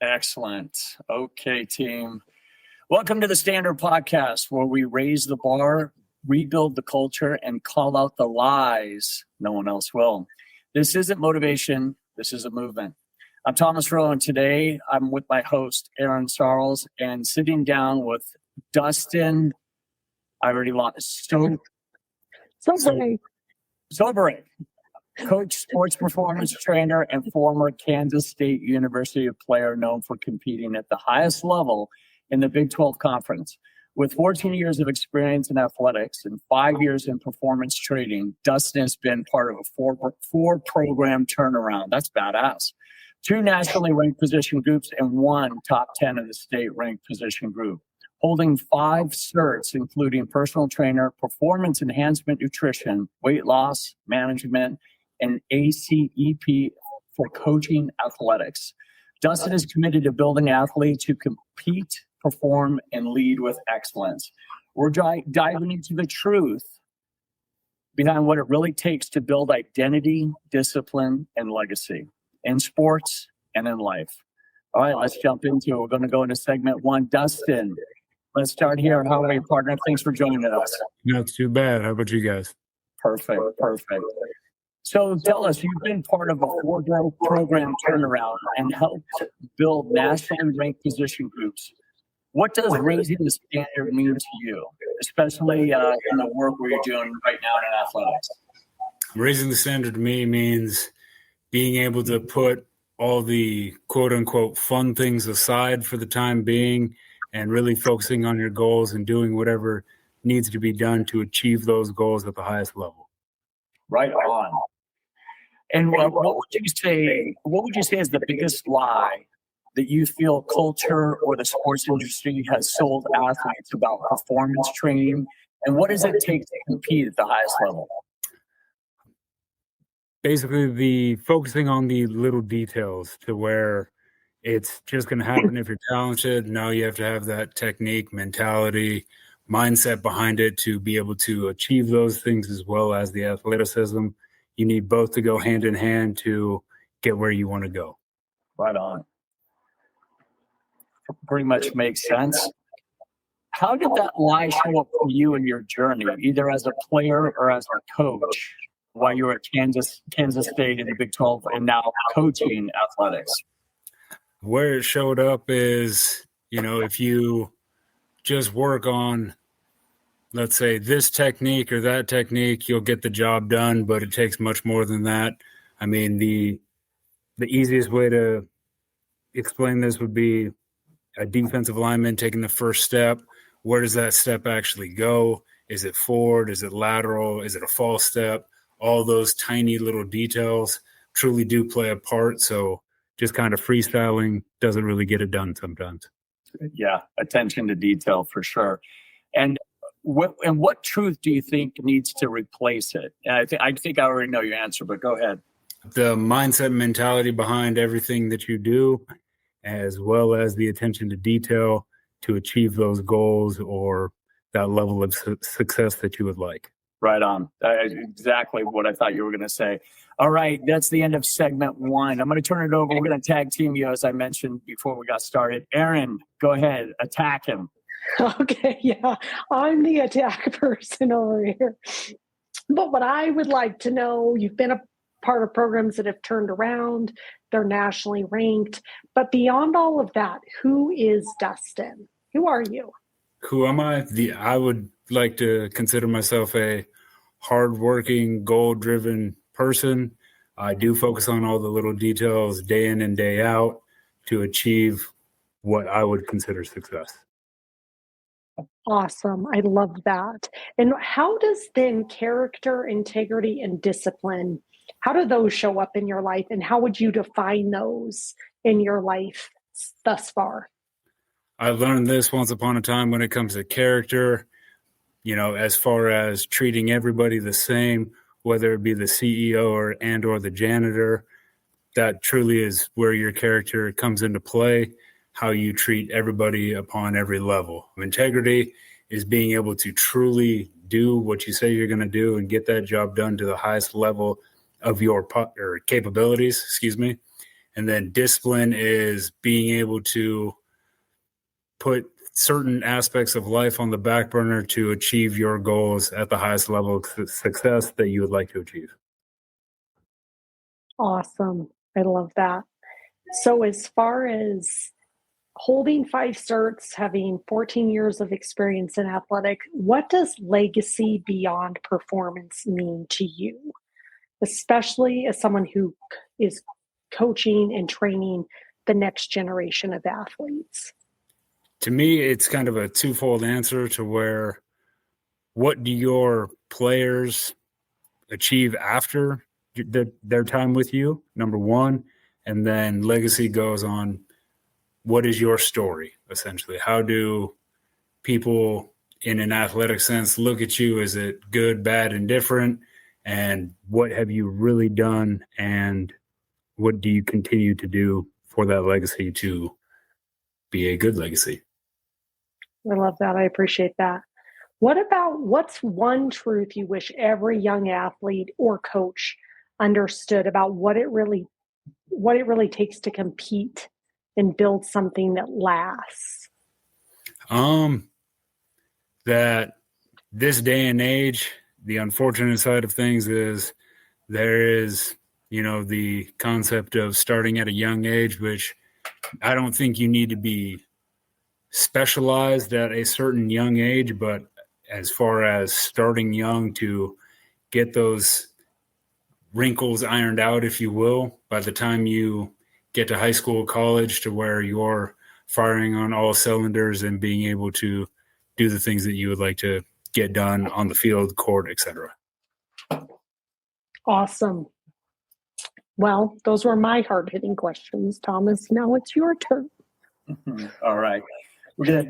Excellent. Okay, team. Welcome to the Standard Podcast, where we raise the bar, rebuild the culture, and call out the lies no one else will. This isn't motivation. This is a movement. I'm Thomas Rowe, and today I'm with my host, Aaron Sarles, and sitting down with Dustin. I already lost. Sobieraj. Coach, sports performance trainer, and former Kansas State University player known for competing at the highest level in the Big 12 Conference. With 14 years of experience in athletics and 5 years in performance trading, Dustin has been part of a four-program turnaround. That's badass. 2 nationally ranked position groups and 1 top 10 of the state-ranked position group. Holding 5 certs, including personal trainer, performance enhancement nutrition, weight loss management, and ACEP for coaching athletics. Dustin is committed to building athletes who compete, perform, and lead with excellence. We're diving into the truth behind what it really takes to build identity, discipline, and legacy in sports and in life. All right, let's jump into it. We're going to go into segment 1. Dustin, let's start here. How are you, partner? Thanks for joining us. Not too bad. How about you guys? Perfect. So tell us, you've been part of a 4-program turnaround and helped build nationally ranked position groups. What does raising the standard mean to you, especially in the work where you're doing right now in athletics? Raising the standard to me means being able to put all the quote-unquote fun things aside for the time being and really focusing on your goals and doing whatever needs to be done to achieve those goals at the highest level. Right on. And what would you say? What would you say is the biggest lie that you feel culture or the sports industry has sold athletes about performance training? And what does it take to compete at the highest level? Basically, the focusing on the little details to where it's just going to happen if you're talented. No, you have to have that technique, mentality, mindset behind it to be able to achieve those things as well as the athleticism. You need both to go hand in hand to get where you want to go. Right on. Pretty much makes sense. How did that lie show up for you in your journey, either as a player or as a coach, while you were at Kansas State in the Big 12 and now coaching athletics? Where it showed up is, if you just work on, let's say, this technique or that technique, you'll get the job done, but it takes much more than that. I mean, the easiest way to explain this would be a defensive lineman taking the first step. Where does that step actually go? Is it forward? Is it lateral? Is it a false step? All those tiny little details truly do play a part. So just kind of freestyling doesn't really get it done sometimes. Yeah, attention to detail for sure. And what truth do you think needs to replace it? And I think I already know your answer, but go ahead. The mindset and mentality behind everything that you do, as well as the attention to detail to achieve those goals or that level of success that you would like. Right on. Exactly what I thought you were going to say. All right, that's the end of segment 1. I'm going to turn it over. We're going to tag team you, as I mentioned before we got started. Aaron, go ahead. Attack him. Okay, yeah, I'm the attack person over here. But what I would like to know, you've been a part of programs that have turned around, they're nationally ranked. But beyond all of that, who is Dustin? Who are you? Who am I? I would like to consider myself a hardworking, goal-driven person. I do focus on all the little details day in and day out to achieve what I would consider success. Awesome. I love that. And how does then character, integrity, and discipline, how do those show up in your life? And how would you define those in your life thus far? I learned this once upon a time when it comes to character, as far as treating everybody the same, whether it be the CEO or the janitor, that truly is where your character comes into play. How you treat everybody upon every level. Integrity is being able to truly do what you say you're going to do and get that job done to the highest level of your capabilities, And then discipline is being able to put certain aspects of life on the back burner to achieve your goals at the highest level of success that you would like to achieve. Awesome. I love that. So, as far as holding 5 certs, having 14 years of experience in athletic, what does legacy beyond performance mean to you, especially as someone who is coaching and training the next generation of athletes? To me, it's kind of a twofold answer to where what do your players achieve after their time with you, number one, and then legacy goes on what is your story, essentially? How do people in an athletic sense look at you? Is it good, bad, indifferent? And what have you really done? And what do you continue to do for that legacy to be a good legacy? I love that. I appreciate that. What's one truth you wish every young athlete or coach understood about what it really takes to compete and build something that lasts? That this day and age, the unfortunate side of things is there is, the concept of starting at a young age, which I don't think you need to be specialized at a certain young age, but as far as starting young to get those wrinkles ironed out, if you will, by the time you get to high school, college, to where you're firing on all cylinders and being able to do the things that you would like to get done on the field, court, etc. Awesome. Well, those were my hard-hitting questions, Thomas. Now it's your turn. All right.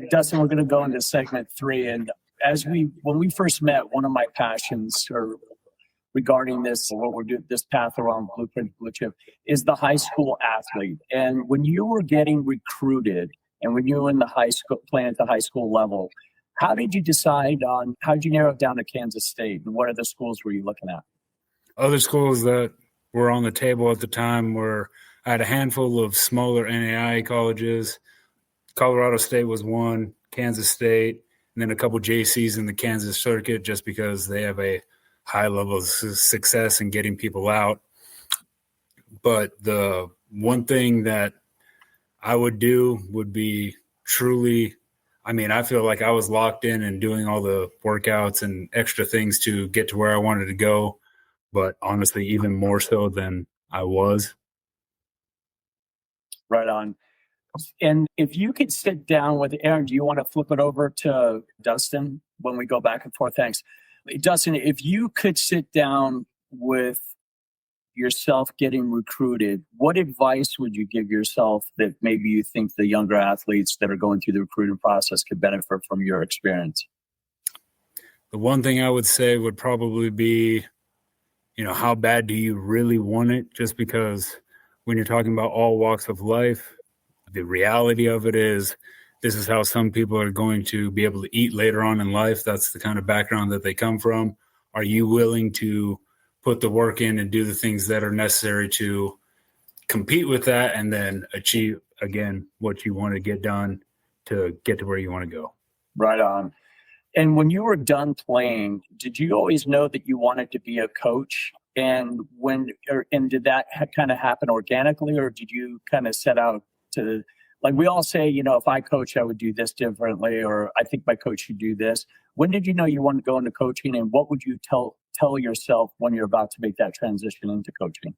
Dustin, we're gonna go into segment 3. And when we first met, one of my passions regarding this, what we're doing, this path around Blueprint Blue Chip, is the high school athlete. And when you were getting recruited and when you were in the high school, playing at the high school level, how did you narrow it down to Kansas State? And what other schools were you looking at? Other schools that were on the table at the time I had a handful of smaller NAIA colleges. Colorado State was one, Kansas State, and then a couple JCs in the Kansas circuit, just because they have a high level of success in getting people out. But the one thing that I would do would be truly, I feel like I was locked in and doing all the workouts and extra things to get to where I wanted to go, but honestly, even more so than I was. Right on. And if you could sit down with Aaron, do you want to flip it over to Dustin when we go back and forth? Thanks. Dustin, if you could sit down with yourself getting recruited, what advice would you give yourself that maybe you think the younger athletes that are going through the recruiting process could benefit from your experience? The one thing I would say would probably be, how bad do you really want it? Just because when you're talking about all walks of life, the reality of it is this is how some people are going to be able to eat later on in life. That's the kind of background that they come from. Are you willing to put the work in and do the things that are necessary to compete with that and then achieve, again, what you want to get done to get to where you want to go? Right on. And when you were done playing, did you always know that you wanted to be a coach? And did that kind of happen organically, or did you kind of set out to, like we all say, if I coach, I would do this differently, or I think my coach should do this. When did you know you wanted to go into coaching, and what would you tell yourself when you're about to make that transition into coaching?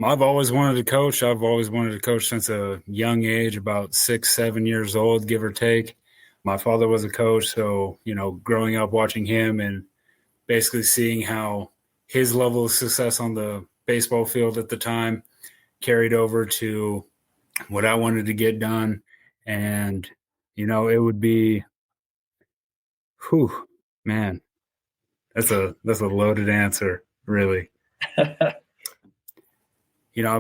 I've always wanted to coach. I've always wanted to coach since a young age, about 6-7 years old, give or take. My father was a coach, so, growing up watching him and basically seeing how his level of success on the baseball field at the time carried over to what I wanted to get done. And, it would be, man, that's a loaded answer, really. I've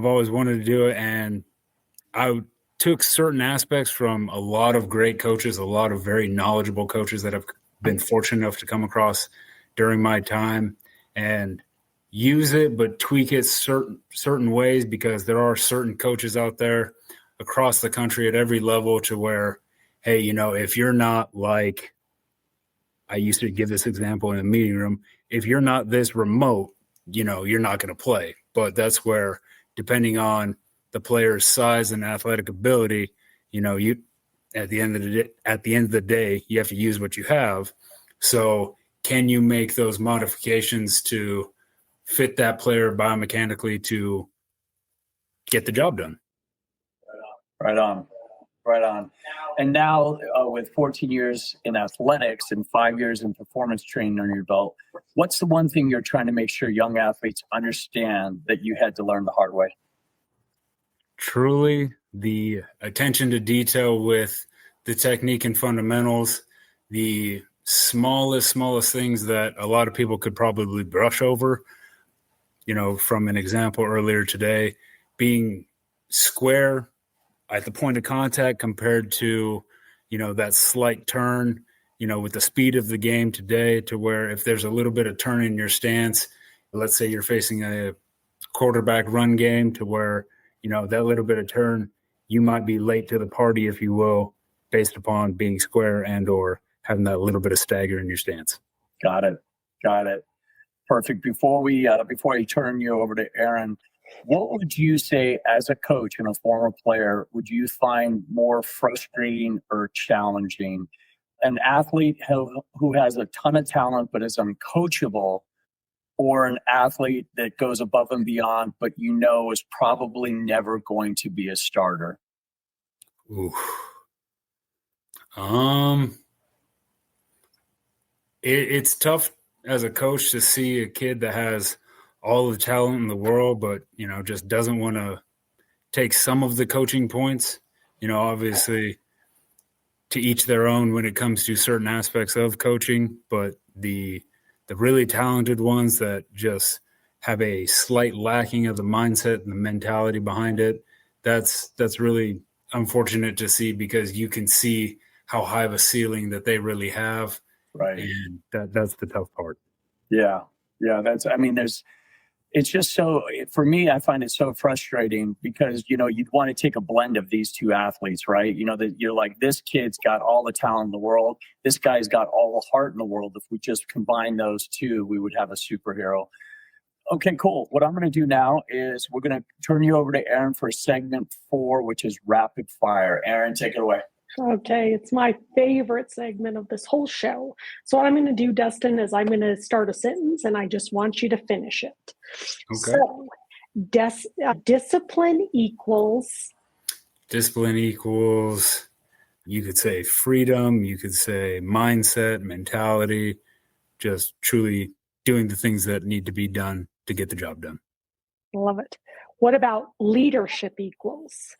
always wanted to do it, and I took certain aspects from a lot of great coaches, a lot of very knowledgeable coaches that I've been fortunate enough to come across during my time. And use it, but tweak it certain ways, because there are certain coaches out there across the country at every level to where, hey, if you're not like, I used to give this example in a meeting room, if you're not this remote, you're not going to play. But that's where, depending on the player's size and athletic ability, you at the end of the day, you have to use what you have. So can you make those modifications to fit that player biomechanically to get the job done? Right on. Right on. And now, with 14 years in athletics and 5 years in performance training on your belt, what's the one thing you're trying to make sure young athletes understand that you had to learn the hard way? Truly, the attention to detail with the technique and fundamentals, the smallest things that a lot of people could probably brush over. From an example earlier today, being square at the point of contact compared to, that slight turn, with the speed of the game today, to where if there's a little bit of turn in your stance, let's say you're facing a quarterback run game, to where, that little bit of turn, you might be late to the party, if you will, based upon being square and or having that little bit of stagger in your stance. Got it. Perfect. Before I turn you over to Aaron, what would you say as a coach and a former player would you find more frustrating or challenging? An athlete who has a ton of talent but is uncoachable, or an athlete that goes above and beyond but is probably never going to be a starter? Ooh. It's tough as a coach to see a kid that has all the talent in the world, but, just doesn't want to take some of the coaching points. Obviously to each their own when it comes to certain aspects of coaching, but the really talented ones that just have a slight lacking of the mindset and the mentality behind it, that's really unfortunate to see, because you can see how high of a ceiling that they really have. Right. And that's the tough part. Yeah. It's just so, for me, I find it so frustrating because, you'd want to take a blend of these two athletes, right? That you're like, this kid's got all the talent in the world. This guy's got all the heart in the world. If we just combine those two, we would have a superhero. Okay, cool. What I'm going to do now is we're going to turn you over to Aaron for segment 4, which is rapid fire. Aaron, take it away. Okay, it's my favorite segment of this whole show. So what I'm going to do, Dustin, is I'm going to start a sentence and I just want you to finish it. Okay. So discipline equals, you could say freedom, you could say mindset, mentality, just truly doing the things that need to be done to get the job done. Love it. What about leadership equals?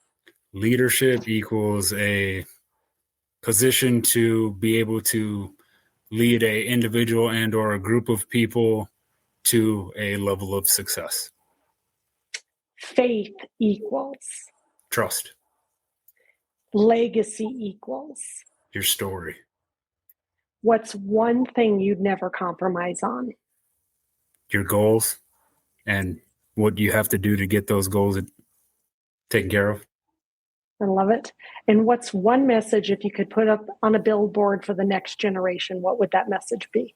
Leadership equals a position to be able to lead a individual and or a group of people to a level of success. Faith equals? Trust. Legacy equals? Your story. What's one thing you'd never compromise on? Your goals and what you have to do to get those goals taken care of. I love it. And what's one message, if you could put up on a billboard for the next generation, what would that message be?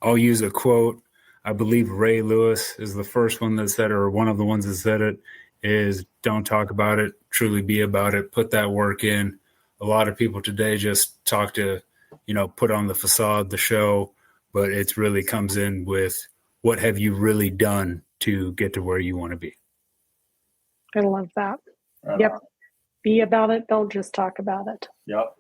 I'll use a quote. I believe Ray Lewis is the first one that said, or one of the ones that said it, is don't talk about it, truly be about it, put that work in. A lot of people today just talk to, put on the facade, the show, but it really comes in with what have you really done to get to where you want to be. I love that. Yep. Be about it. Don't just talk about it. Yep.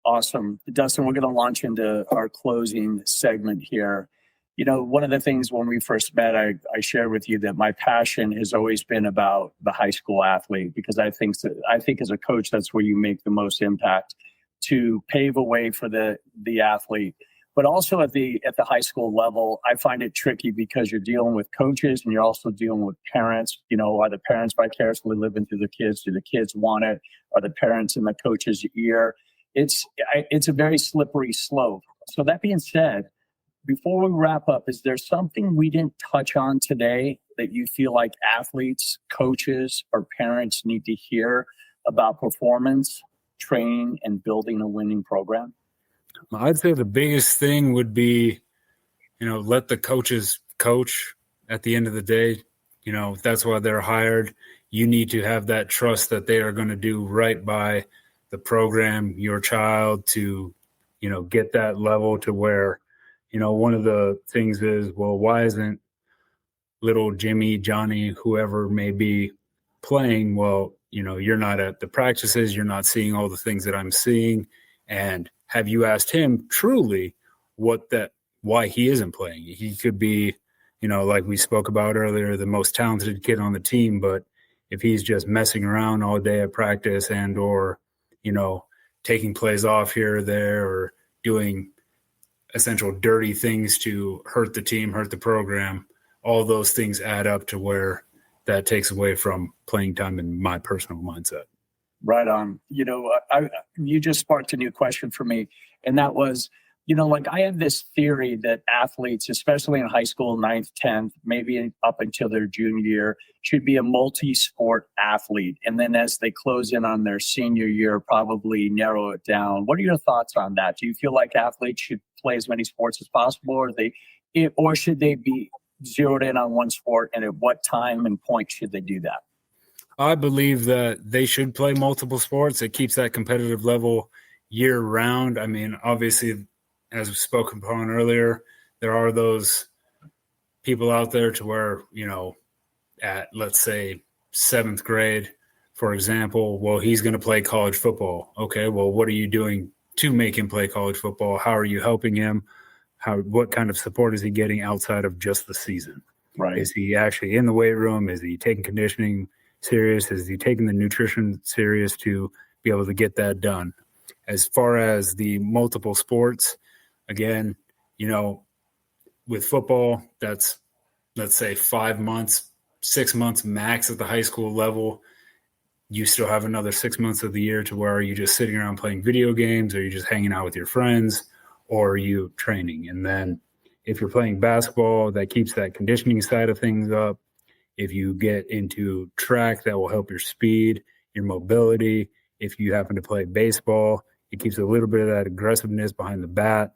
Awesome. Dustin, we're going to launch into our closing segment here. One of the things when we first met, I shared with you that my passion has always been about the high school athlete, because I think as a coach, that's where you make the most impact, to pave a way for the athlete. But also at the high school level, I find it tricky because you're dealing with coaches and you're also dealing with parents. Are the parents vicariously living through the kids? Do the kids want it? Are the parents in the coach's ear? It's a very slippery slope. So that being said, before we wrap up, is there something we didn't touch on today that you feel like athletes, coaches, or parents need to hear about performance, training, and building a winning program? I'd say the biggest thing would be, let the coaches coach at the end of the day. That's why they're hired. You need to have that trust that they are going to do right by the program, your child, to, get that level to where, one of the things is, well, why isn't little Jimmy, Johnny, whoever may be playing? Well, you're not at the practices. You're not seeing all the things that I'm seeing. And have you asked him truly why he isn't playing? He could be, like we spoke about earlier, the most talented kid on the team, but if he's just messing around all day at practice or taking plays off here or there, or doing essential dirty things to hurt the team, hurt the program, all those things add up to where that takes away from playing time in my personal mindset. Right on. You just sparked a new question for me. And that was, I have this theory that athletes, especially in high school, 9th, 10th, maybe up until their junior year, should be a multi-sport athlete. And then as they close in on their senior year, probably narrow it down. What are your thoughts on that? Do you feel like athletes should play as many sports as possible, or should they be zeroed in on one sport? And at what time and point should they do that? I believe that they should play multiple sports. It keeps that competitive level year round. I mean, obviously, as we spoke upon earlier, there are those people out there to where, at, let's say, 7th grade, for example, well, he's going to play college football. Okay, well, what are you doing to make him play college football? How are you helping him? What kind of support is he getting outside of just the season? Right. Is he actually in the weight room? Is he taking conditioning serious? Is he taking the nutrition serious to be able to get that done? As far as the multiple sports, again, with football, that's, let's say, 5 months, 6 months max at the high school level. You still have another 6 months of the year to where are you just sitting around playing video games, or are you just hanging out with your friends, or are you training? And then if you're playing basketball, that keeps that conditioning side of things up. If you get into track, that will help your speed, your mobility. If you happen to play baseball, it keeps a little bit of that aggressiveness behind the bat.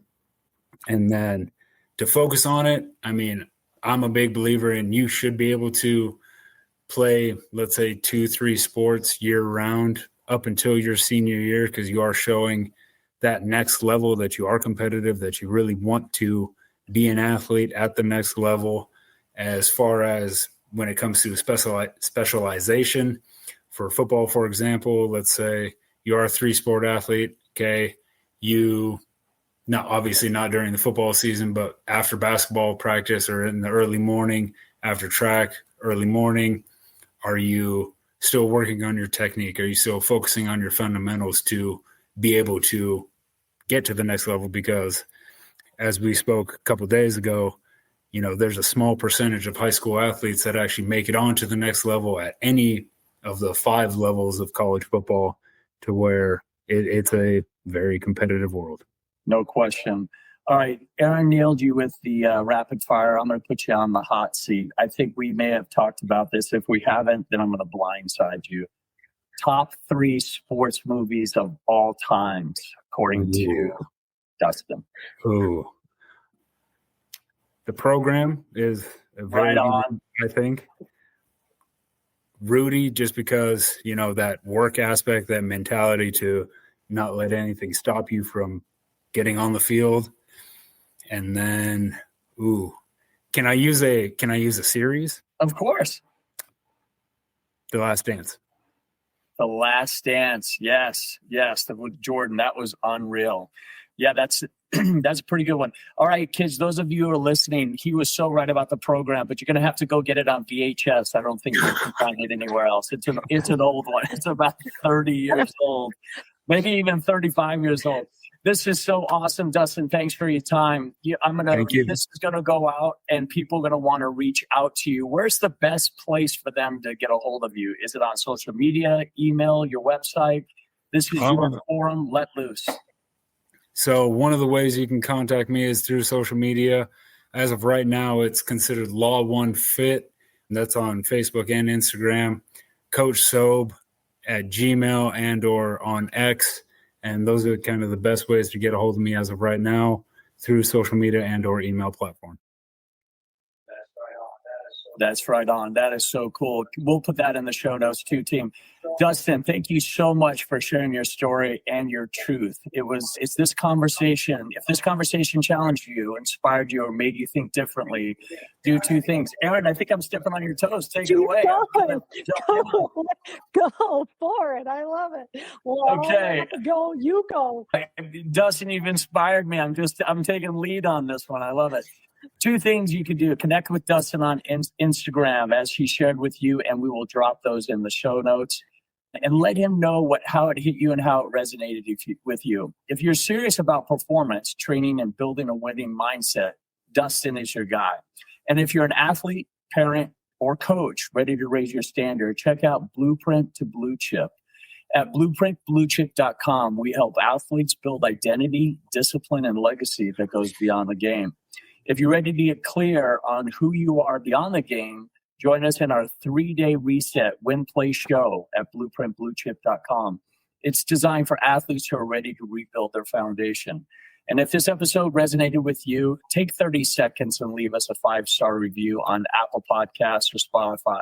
And then to focus on it, I mean, I'm a big believer in you should be able to play, let's say, 2-3 sports year round up until your senior year, because you are showing that next level that you are competitive, that you really want to be an athlete at the next level. As far as when it comes to specialization for football, for example, let's say you are a 3-sport athlete. Okay. Obviously not during the football season, but after basketball practice or in the early morning, after track, early morning, are you still working on your technique? Are you still focusing on your fundamentals to be able to get to the next level? Because as we spoke a couple of days ago, there's a small percentage of high school athletes that actually make it on to the next level at any of the 5 levels of college football, to where it's a very competitive world. No question. All right, Aaron nailed you with the rapid fire. I'm going to put you on the hot seat. I think we may have talked about this. If we haven't, then I'm going to blindside you. Top 3 sports movies of all times, according to Dustin. Ooh. The Program is a very right on. I think. Rudy, just because, that work aspect, that mentality to not let anything stop you from getting on the field. And then, can I use a series? Of course. The Last Dance. The Last Dance. Yes. With Jordan, that was unreal. Yeah, that's a pretty good one. All right, kids, those of you who are listening, he was so right about The Program, but you're going to have to go get it on VHS. I don't think you can find it anywhere else. It's an old one. It's about 30 years old, maybe even 35 years old. This is so awesome, Dustin. Thanks for your time. Thank you. This is going to go out, and people are going to want to reach out to you. Where's the best place for them to get a hold of you? Is it on social media, email, your website? This is your forum. Let loose. So one of the ways you can contact me is through social media. As of right now, it's considered Law One Fit. And that's on Facebook and Instagram. Coach Sob at Gmail and or on X. And those are kind of the best ways to get a hold of me as of right now, through social media and or email platform. That's right on. That is so cool. We'll put that in the show notes too, team. Dustin, thank you so much for sharing your story and your truth. It's this conversation. If this conversation challenged you, inspired you, or made you think differently, do two things. Aaron, I think I'm stepping on your toes. Take it away. Go for it. I love it. Well, okay. Go, you go. Dustin, you've inspired me. I'm taking lead on this one. I love it. Two things you can do. Connect with Dustin on Instagram, as he shared with you, and we will drop those in the show notes. And let him know how it hit you and how it resonated with you. If you're serious about performance, training, and building a winning mindset, Dustin is your guy. And if you're an athlete, parent, or coach ready to raise your standard, check out Blueprint to Blue Chip. At blueprintbluechip.com, we help athletes build identity, discipline, and legacy that goes beyond the game. If you're ready to get clear on who you are beyond the game, join us in our 3-day reset win-play show at blueprintbluechip.com. It's designed for athletes who are ready to rebuild their foundation. And if this episode resonated with you, take 30 seconds and leave us a 5-star review on Apple Podcasts or Spotify.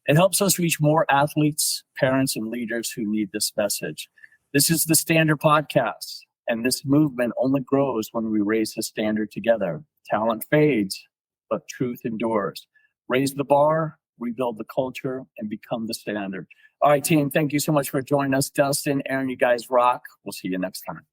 It helps us reach more athletes, parents, and leaders who need this message. This is the Standard Podcast, and this movement only grows when we raise the standard together. Talent fades, but truth endures. Raise the bar, rebuild the culture, and become the standard. All right, team, thank you so much for joining us. Dustin, Aaron, you guys rock. We'll see you next time.